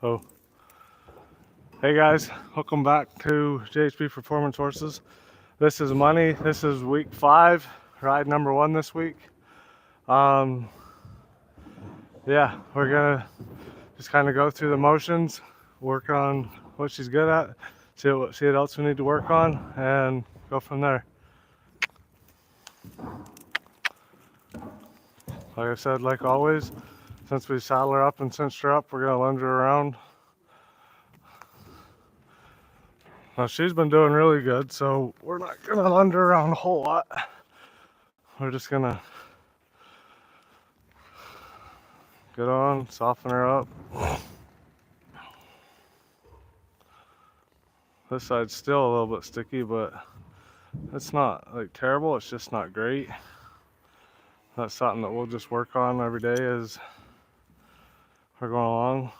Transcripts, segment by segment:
Oh, hey guys, welcome back to JHP Performance Horses. This is Money. This is week 5, ride number 1 this week. Yeah, we're gonna just kind of go through the motions, work on what she's good at, see what else we need to work on, and go from there. Like I said, like always, since we saddle her up and cinched her up, we're gonna lunge her around. Now she's been doing really good, so we're not gonna lunge her around a whole lot. We're just gonna get on, soften her up. This side's still a little bit sticky, but it's not like terrible, it's just not great. That's something that we'll just work on every day as we're going along.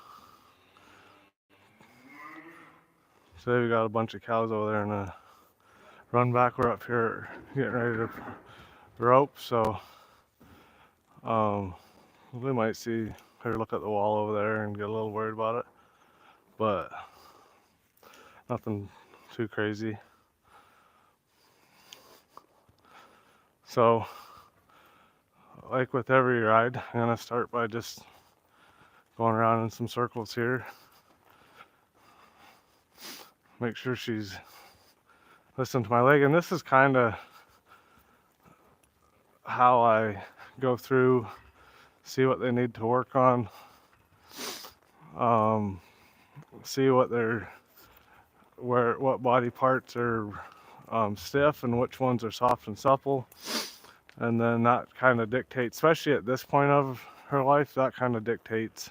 Today we got a bunch of cows over there in a run back. We're up here getting ready to rope, so we might see her look at the wall over there and get a little worried about it, but nothing too crazy. So like with every ride, I'm gonna start by just going around in some circles here. Make sure she's listening to my leg, and this is kind of how I go through, see what they need to work on, see what body parts are stiff and which ones are soft and supple, and then that kind of dictates, especially at this point of her life, that kind of dictates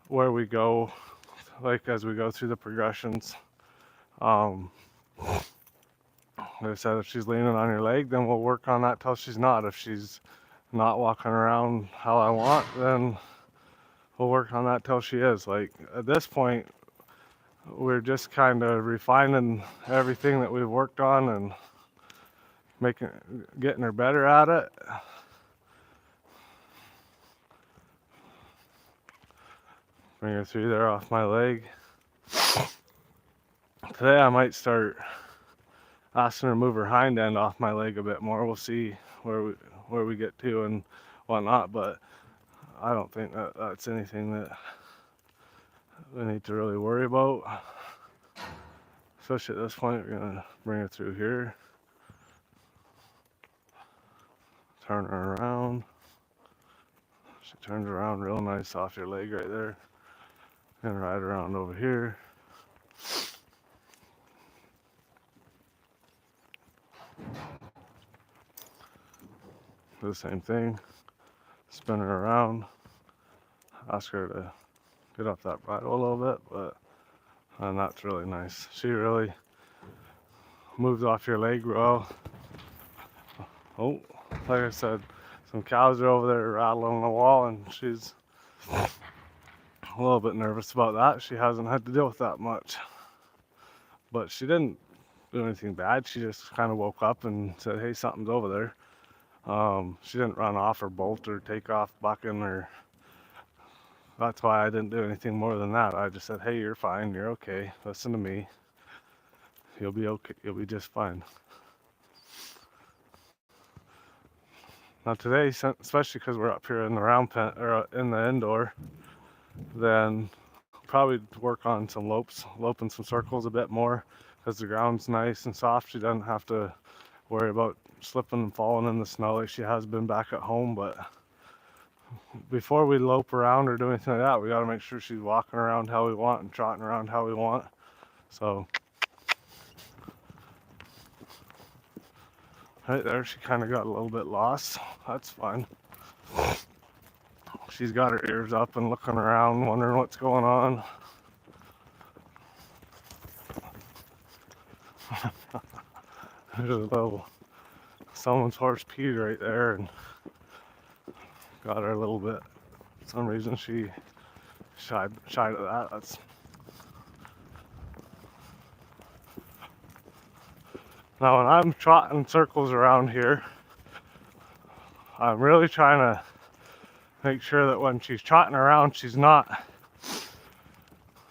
where we go, like as we go through the progressions. Like I said, if she's leaning on your leg, then we'll work on that till she's not. If she's not walking around how I want, then we'll work on that till she is. Like at this point, we're just kind of refining everything that we've worked on and getting her better at it. Bring her through there off my leg. Today I might start asking her to move her hind end off my leg a bit more. We'll see where we get to and whatnot, but I don't think that's anything that we need to really worry about. Especially at this point, we're gonna bring her through here. Turn her around. She turns around real nice off your leg right there. And ride around over here. Do the same thing. Spin her around. Ask her to get off that bridle a little bit, and that's really nice. She really moves off your leg well. Oh, like I said, some cows are over there rattling the wall, and she's a little bit nervous about that. She hasn't had to deal with that much, but she didn't do anything bad. She just kind of woke up and said, hey, something's over there. She didn't run off or bolt or take off bucking, or that's why I didn't do anything more than that. I just said, hey, you're fine, you're okay, listen to me, you'll be okay, you'll be just fine. Now today, especially because we're up here in the round pen, or in the indoor, then probably work on some loping some circles a bit more, because the ground's nice and soft. She doesn't have to worry about slipping and falling in the snow like she has been back at home. But before we lope around or do anything like that, we got to make sure she's walking around how we want and trotting around how we want. So right there, she kind of got a little bit lost. That's fine. She's got her ears up and looking around, wondering what's going on. There's a little, someone's horse peed right there and got her a little bit. For some reason she shied at that. Now when I'm trotting circles around here, I'm really trying to make sure that when she's trotting around, she's not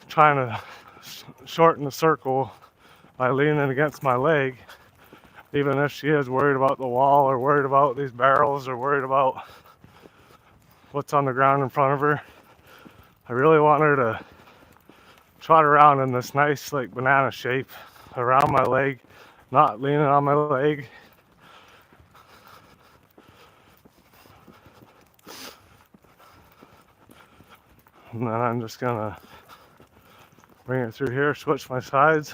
trying to shorten the circle by leaning against my leg, even if she is worried about the wall or worried about these barrels or worried about what's on the ground in front of her. I really want her to trot around in this nice like banana shape around my leg, not leaning on my leg. And then I'm just gonna bring it through here, switch my sides.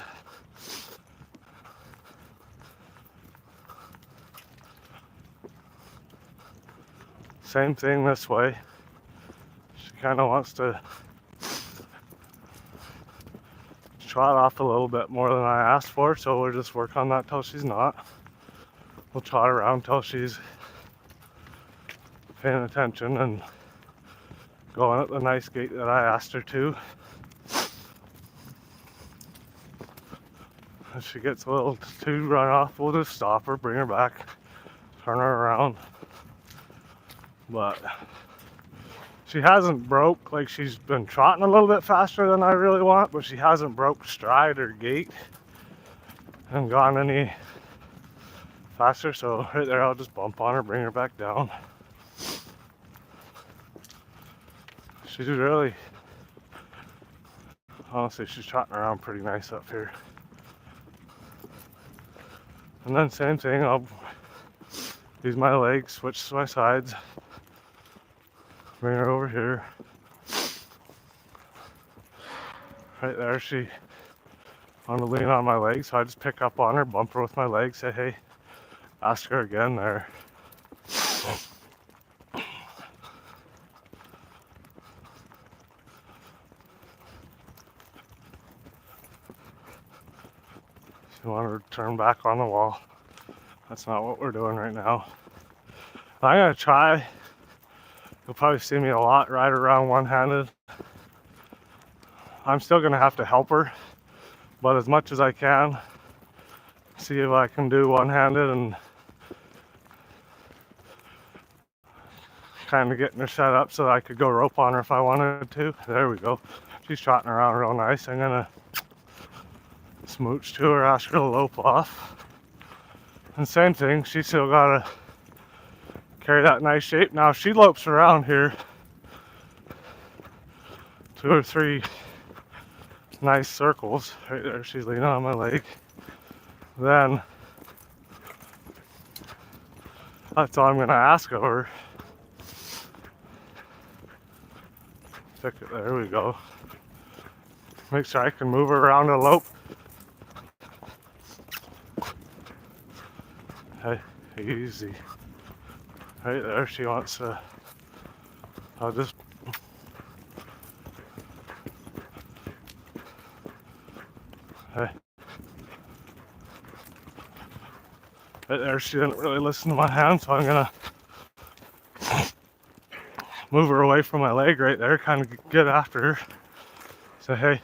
Same thing this way. She kind of wants to trot off a little bit more than I asked for, so we'll just work on that till she's not. We'll trot around till she's paying attention and going at the nice gait that I asked her to. If she gets a little too run off, we'll just stop her, bring her back, turn her around. But she hasn't broke, like she's been trotting a little bit faster than I really want, but she hasn't broke stride or gait and gone any faster. So right there, I'll just bump on her, bring her back down. She's really, honestly, she's trotting around pretty nice up here. And then same thing, I'll use my legs, switch to my sides, bring her over here. Right there, she wanted to lean on my leg, so I just pick up on her, bump her with my leg, say hey, ask her again there. She wanted to turn back on the wall. That's not what we're doing right now. I'm gonna try. You'll probably see me a lot ride around one-handed. I'm still gonna have to help her, but as much as I can, see if I can do one-handed and kind of getting her set up so that I could go rope on her if I wanted to. There we go. She's trotting around real nice. I'm gonna smooch to her, ask her to lope off. And same thing, she's still gotta carry that nice shape. Now if she lopes around here 2 or 3 nice circles, right there, she's leaning on my leg, then that's all I'm gonna ask of her. Stick it, there we go. Make sure I can move her around a lope. Hey, easy. Right there, she wants to, I'll just, hey. Right there, she didn't really listen to my hand, so I'm gonna move her away from my leg right there, kind of get after her. Say, hey,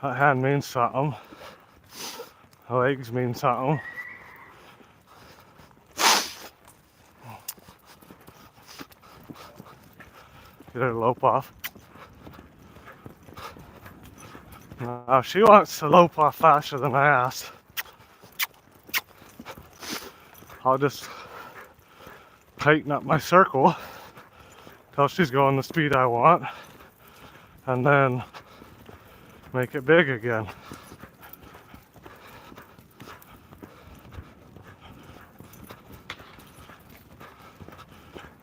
that hand means something. The legs mean something. Get her to lope off. Now, she wants to lope off faster than I asked. I'll just tighten up my circle till she's going the speed I want, and then make it big again.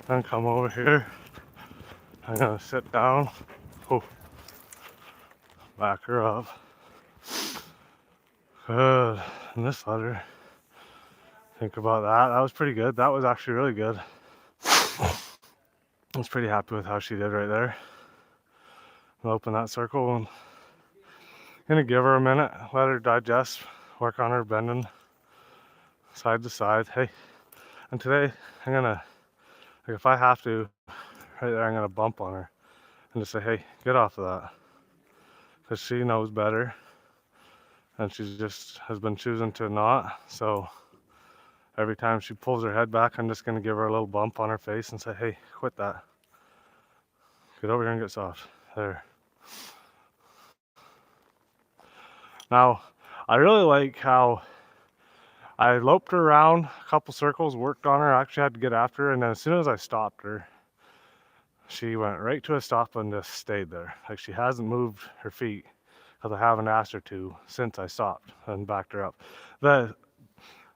Then come over here. I'm gonna sit down. Oh, back her up. Good. And this letter. Think about that. That was pretty good. That was actually really good. I was pretty happy with how she did right there. I'll open that circle and gonna give her a minute, let her digest, work on her bending side to side. Hey, and today I'm gonna, like if I have to, right there, I'm gonna bump on her and just say, hey, get off of that. Because she knows better and she just has been choosing to not. So Every time she pulls her head back, I'm just gonna give her a little bump on her face and say, hey, quit that. Get over here and get soft. There. Now, I really like how I loped her around a couple circles, worked on her, actually had to get after her, and then as soon as I stopped her, she went right to a stop and just stayed there. Like she hasn't moved her feet because I haven't asked her to since I stopped and backed her up. The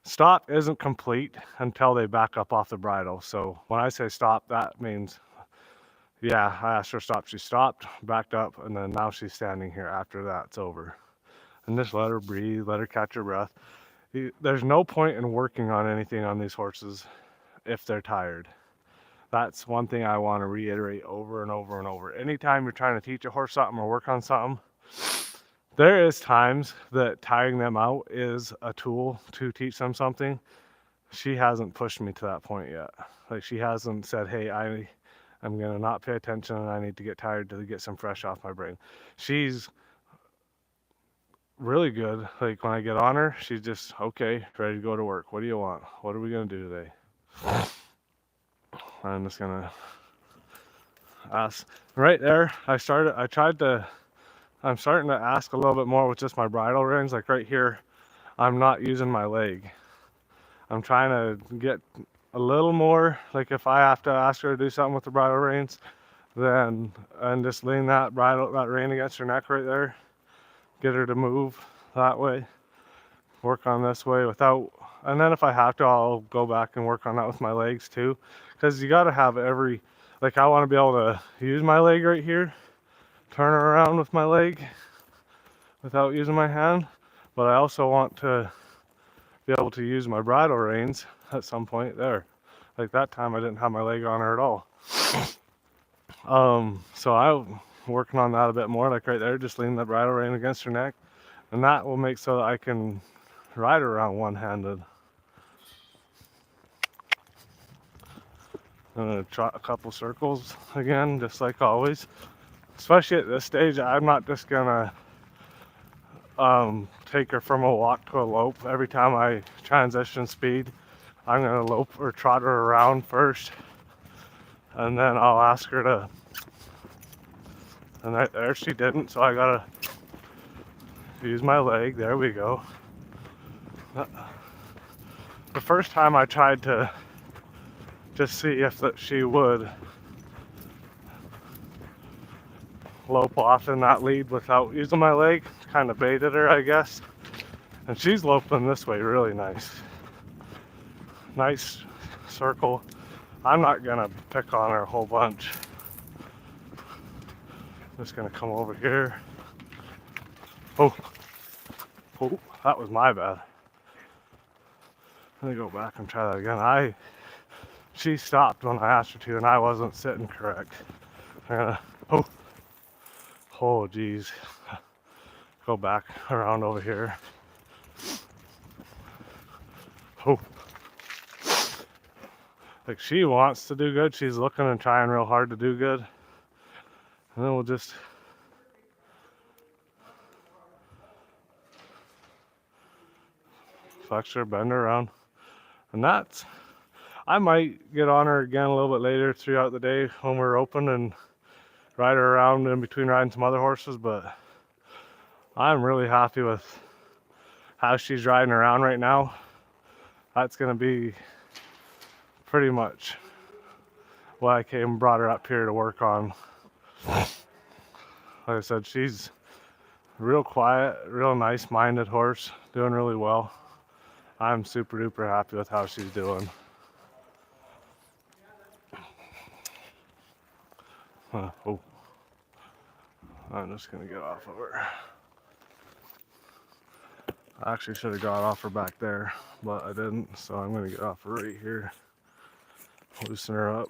stop isn't complete until they back up off the bridle. So when I say stop, that means, yeah, I asked her to stop. She stopped, backed up, and then now she's standing here after that's over. And just let her breathe, let her catch her breath. There's no point in working on anything on these horses if they're tired. That's one thing I want to reiterate over and over and over. Anytime you're trying to teach a horse something or work on something, there is times that tiring them out is a tool to teach them something. She hasn't pushed me to that point yet. Like she hasn't said, hey, I'm going to not pay attention and I need to get tired to get some fresh off my brain. She's really good. Like when I get on her, she's just, okay, ready to go to work. What do you want? What are we going to do today? I'm just going to ask. Right there, I'm starting to ask a little bit more with just my bridle reins. Like right here, I'm not using my leg. I'm trying to get a little more, like if I have to ask her to do something with the bridle reins, then, and just lean that rein against her neck right there, get her to move that way, work on this way without, and then if I have to, I'll go back and work on that with my legs too, because you got to have like I want to be able to use my leg right here, turn her around with my leg without using my hand, but I also want to be able to use my bridle reins at some point there. Like that time I didn't have my leg on her at all. So I'm working on that a bit more, like right there, just lean the bridle rein against her neck, and that will make so that I can ride her around one-handed. I'm gonna trot a couple circles again, just like always. Especially at this stage, I'm not just gonna take her from a walk to a lope. Every time I transition speed, I'm gonna lope or trot her around first, and then I'll ask her to, and right there she didn't, so I gotta use my leg. There we go. The first time I tried to just see if she would lope off in that lead without using my leg, kind of baited her, I guess. And she's loping this way really nice. Nice circle. I'm not gonna pick on her a whole bunch. Just gonna come over here. Oh, that was my bad. Let me go back and try that again. She stopped when I asked her to, and I wasn't sitting correct. Oh geez. Go back around over here. Oh. Like she wants to do good. She's looking and trying real hard to do good. And then we'll just flex her, bend her around. And that's, I might get on her again a little bit later throughout the day when we're open and ride her around in between riding some other horses, but I'm really happy with how she's riding around right now. That's gonna be pretty much what I came and brought her up here to work on. Like I said, she's real quiet, real nice minded horse, doing really well. I'm super duper happy with how she's doing. Oh, I'm just gonna get off of her. I actually should have got off her back there, but I didn't, so I'm gonna get off her right here. Loosen her up.